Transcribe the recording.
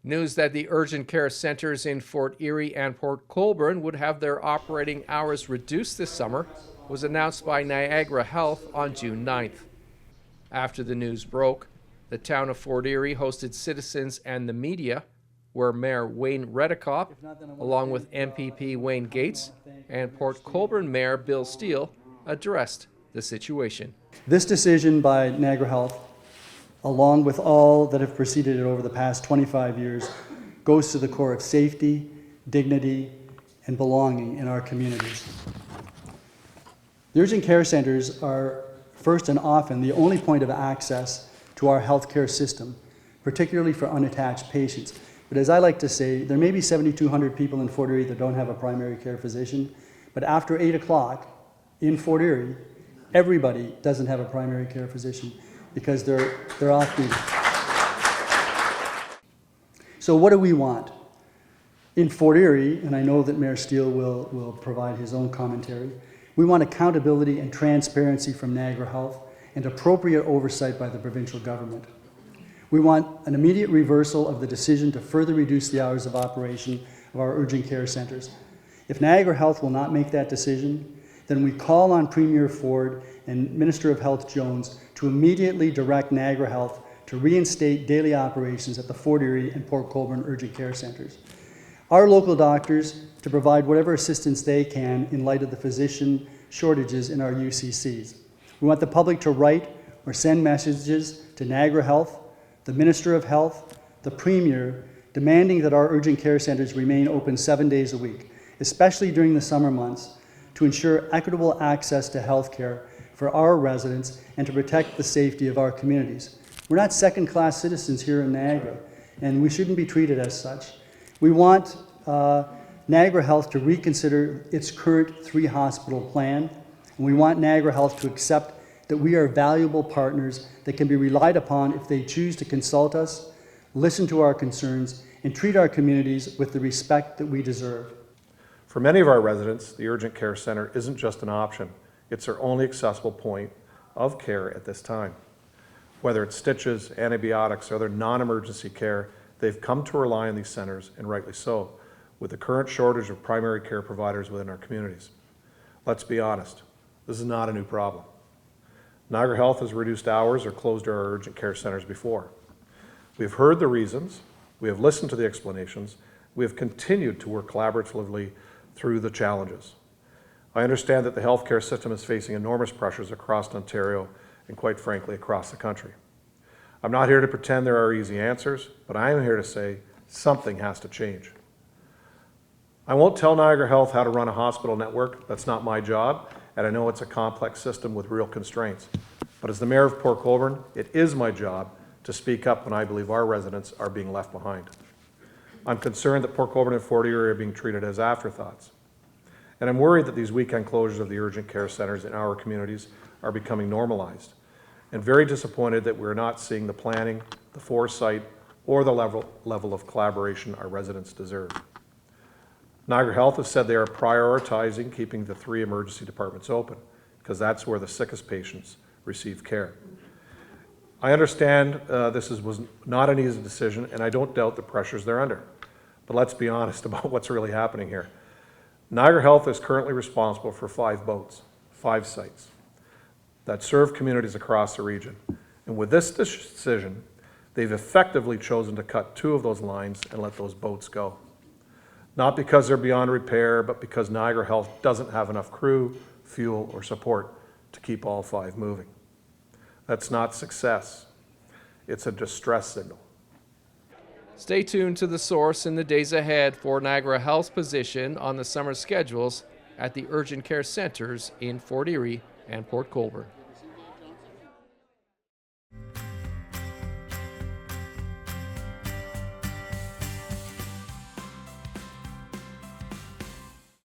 News that the urgent care centers in Fort Erie and Port Colborne would have their operating hours reduced this summer was announced by Niagara Health on June 9th. After the news broke, the town of Fort Erie hosted citizens and the media, where Mayor Wayne Redekop, along with MPP Wayne Gates and Port Colborne Mayor Bill Steele, addressed the situation. This decision by Niagara Health, along with all that have preceded it over the past 25 years, goes to the core of safety, dignity, and belonging in our communities. The urgent care centers are first and often the only point of access to our healthcare system, particularly for unattached patients. But as I like to say, there may be 7,200 people in Fort Erie that don't have a primary care physician, but after 8 o'clock in Fort Erie, everybody doesn't have a primary care physician because they're off duty. So what do we want? In Fort Erie, and I know that Mayor Steele will provide his own commentary, we want accountability and transparency from Niagara Health and appropriate oversight by the provincial government. We want an immediate reversal of the decision to further reduce the hours of operation of our urgent care centers. If Niagara Health will not make that decision, then we call on Premier Ford and Minister of Health Jones to immediately direct Niagara Health to reinstate daily operations at the Fort Erie and Port Colborne urgent care centers. Our local doctors to provide whatever assistance they can in light of the physician shortages in our UCCs. We want the public to write or send messages to Niagara Health, the Minister of Health, the Premier, demanding that our urgent care centers remain open 7 days a week, especially during the summer months, to ensure equitable access to health care for our residents and to protect the safety of our communities. We're not second-class citizens here in Niagara, and we shouldn't be treated as such. We want Niagara Health to reconsider its current 3-hospital plan, and we want Niagara Health to accept that we are valuable partners that can be relied upon if they choose to consult us, listen to our concerns, and treat our communities with the respect that we deserve. For many of our residents, the urgent care center isn't just an option. It's their only accessible point of care at this time. Whether it's stitches, antibiotics, or other non-emergency care, they've come to rely on these centers, and rightly so, with the current shortage of primary care providers within our communities. Let's be honest, this is not a new problem. Niagara Health has reduced hours or closed our urgent care centers before. We have heard the reasons, we have listened to the explanations, we have continued to work collaboratively through the challenges. I understand that the healthcare system is facing enormous pressures across Ontario and quite frankly across the country. I'm not here to pretend there are easy answers, but I am here to say something has to change. I won't tell Niagara Health how to run a hospital network. That's not my job, and I know it's a complex system with real constraints. But as the Mayor of Port Colborne, it is my job to speak up when I believe our residents are being left behind. I'm concerned that Port Colborne and Fort Erie are being treated as afterthoughts. And I'm worried that these weekend closures of the urgent care centers in our communities are becoming normalized. And very disappointed that we're not seeing the planning, the foresight, or the level of collaboration our residents deserve. Niagara Health has said they are prioritizing keeping the 3 emergency departments open because that's where the sickest patients receive care. I understand this was not an easy decision, and I don't doubt the pressures they're under. But let's be honest about what's really happening here. Niagara Health is currently responsible for 5 boats, 5 sites that serve communities across the region. And with this decision, they've effectively chosen to cut 2 of those lines and let those boats go. Not because they're beyond repair, but because Niagara Health doesn't have enough crew, fuel, or support to keep all 5 moving. That's not success. It's a distress signal. Stay tuned to The Source in the days ahead for Niagara Health's position on the summer schedules at the urgent care centers in Fort Erie and Port Colborne.